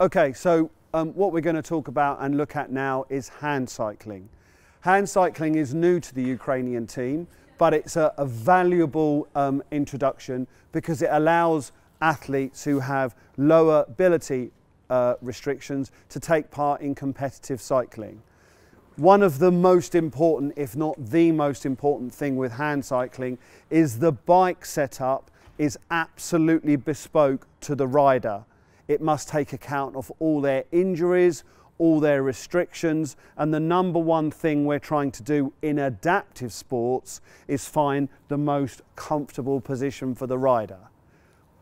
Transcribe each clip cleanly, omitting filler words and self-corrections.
Okay, so what we're going to talk about and look at now is hand cycling. Hand cycling is new to the Ukrainian team, but it's a valuable introduction because it allows athletes who have lower ability restrictions to take part in competitive cycling. One of the most important, if not the most important thing with hand cycling is the bike setup is absolutely bespoke to the rider. It must take account of all their injuries, all their restrictions, and the number one thing we're trying to do in adaptive sports is find the most comfortable position for the rider.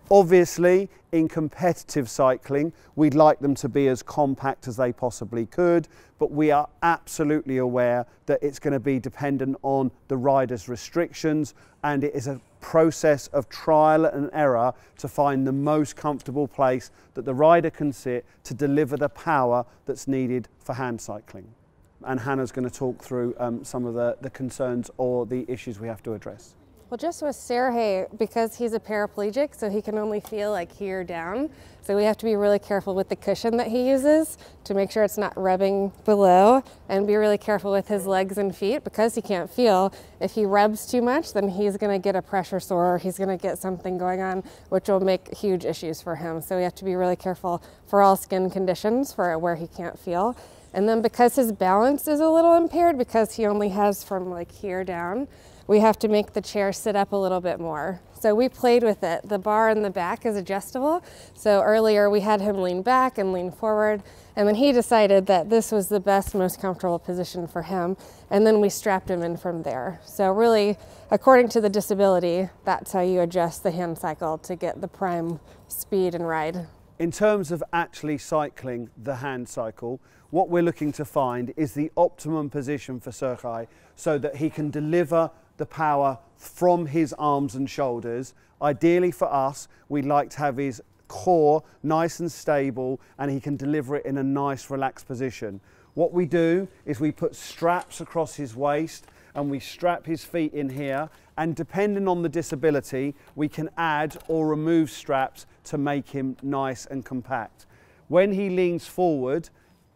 Obviously, in competitive cycling, we'd like them to be as compact as they possibly could, but we are absolutely aware that it's going to be dependent on the rider's restrictions, and it is a process of trial and error to find the most comfortable place that the rider can sit to deliver the power that's needed for hand cycling. And Hannah's going to talk through some of the concerns or the issues we have to address. Well, just with Sergey, because he's a paraplegic, so he can only feel like here down. So we have to be really careful with the cushion that he uses to make sure it's not rubbing below, and be really careful with his legs and feet because he can't feel. If he rubs too much, then he's going to get a pressure sore, or he's going to get something going on, which will make huge issues for him. So we have to be really careful for all skin conditions for where he can't feel. And then because his balance is a little impaired, because he only has from like here down, we have to make the chair sit up a little bit more. So we played with it. The bar in the back is adjustable. So earlier we had him lean back and lean forward, and then he decided that this was the best, most comfortable position for him, and then we strapped him in from there. So really, according to the disability, that's how you adjust the hand cycle to get the prime speed and ride. In terms of actually cycling the hand cycle, what we're looking to find is the optimum position for Sergey so that he can deliver the power from his arms and shoulders. Ideally for us, we'd like to have his core nice and stable and he can deliver it in a nice relaxed position. What we do is we put straps across his waist and we strap his feet in here, and depending on the disability, we can add or remove straps to make him nice and compact. When he leans forward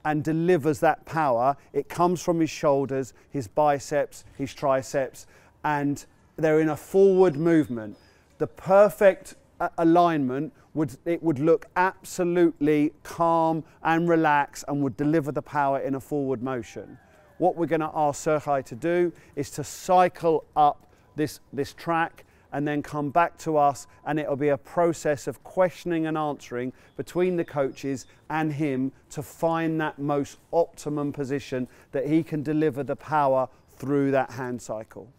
and delivers that power, it comes from his shoulders, his biceps, his triceps, and they're in a forward movement. The perfect alignment would look absolutely calm and relaxed and would deliver the power in a forward motion. What we're going to ask Sergey to do is to cycle up this track and then come back to us, and it'll be a process of questioning and answering between the coaches and him to find that most optimum position that he can deliver the power through that hand cycle.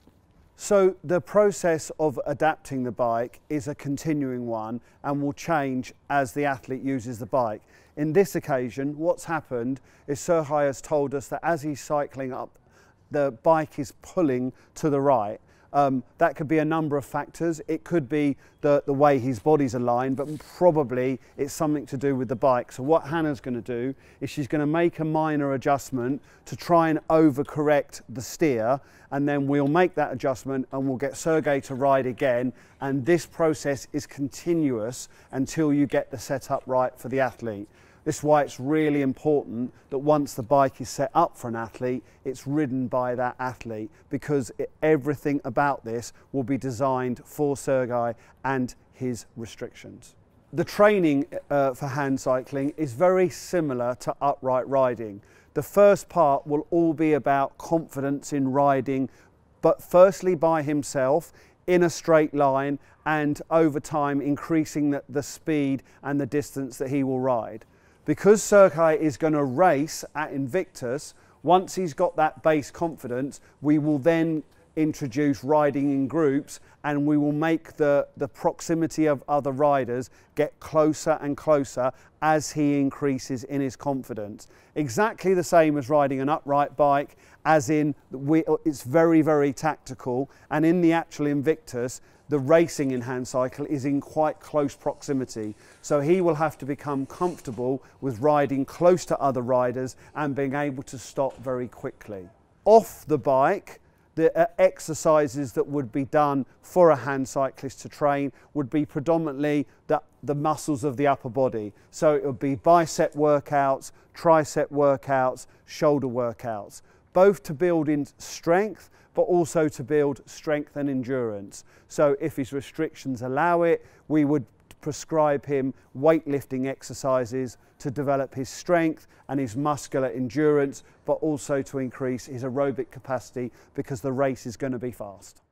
So the process of adapting the bike is a continuing one and will change as the athlete uses the bike. In this occasion, what's happened is Sergey has told us that as he's cycling up, the bike is pulling to the right. That could be a number of factors. It could be the way his body's aligned, but probably it's something to do with the bike. So what Hannah's going to do is she's going to make a minor adjustment to try and overcorrect the steer, and then we'll make that adjustment and we'll get Sergey to ride again, and this process is continuous until you get the setup right for the athlete. This is why it's really important that once the bike is set up for an athlete, it's ridden by that athlete, because everything about this will be designed for Sergey and his restrictions. The training for hand cycling is very similar to upright riding. The first part will all be about confidence in riding, but firstly by himself in a straight line, and over time increasing the speed and the distance that he will ride. Because Sergey is going to race at Invictus, once he's got that base confidence, we will then introduce riding in groups, and we will make the proximity of other riders get closer and closer as he increases in his confidence. Exactly the same as riding an upright bike, as in it's very, very tactical, and in the actual Invictus, the racing in hand cycle is in quite close proximity. So he will have to become comfortable with riding close to other riders and being able to stop very quickly. Off the bike, the exercises that would be done for a hand cyclist to train would be predominantly the muscles of the upper body. So it would be bicep workouts, tricep workouts, shoulder workouts, both to build in strength, but also to build strength and endurance. So if his restrictions allow it, we would prescribe him weightlifting exercises to develop his strength and his muscular endurance, but also to increase his aerobic capacity because the race is going to be fast.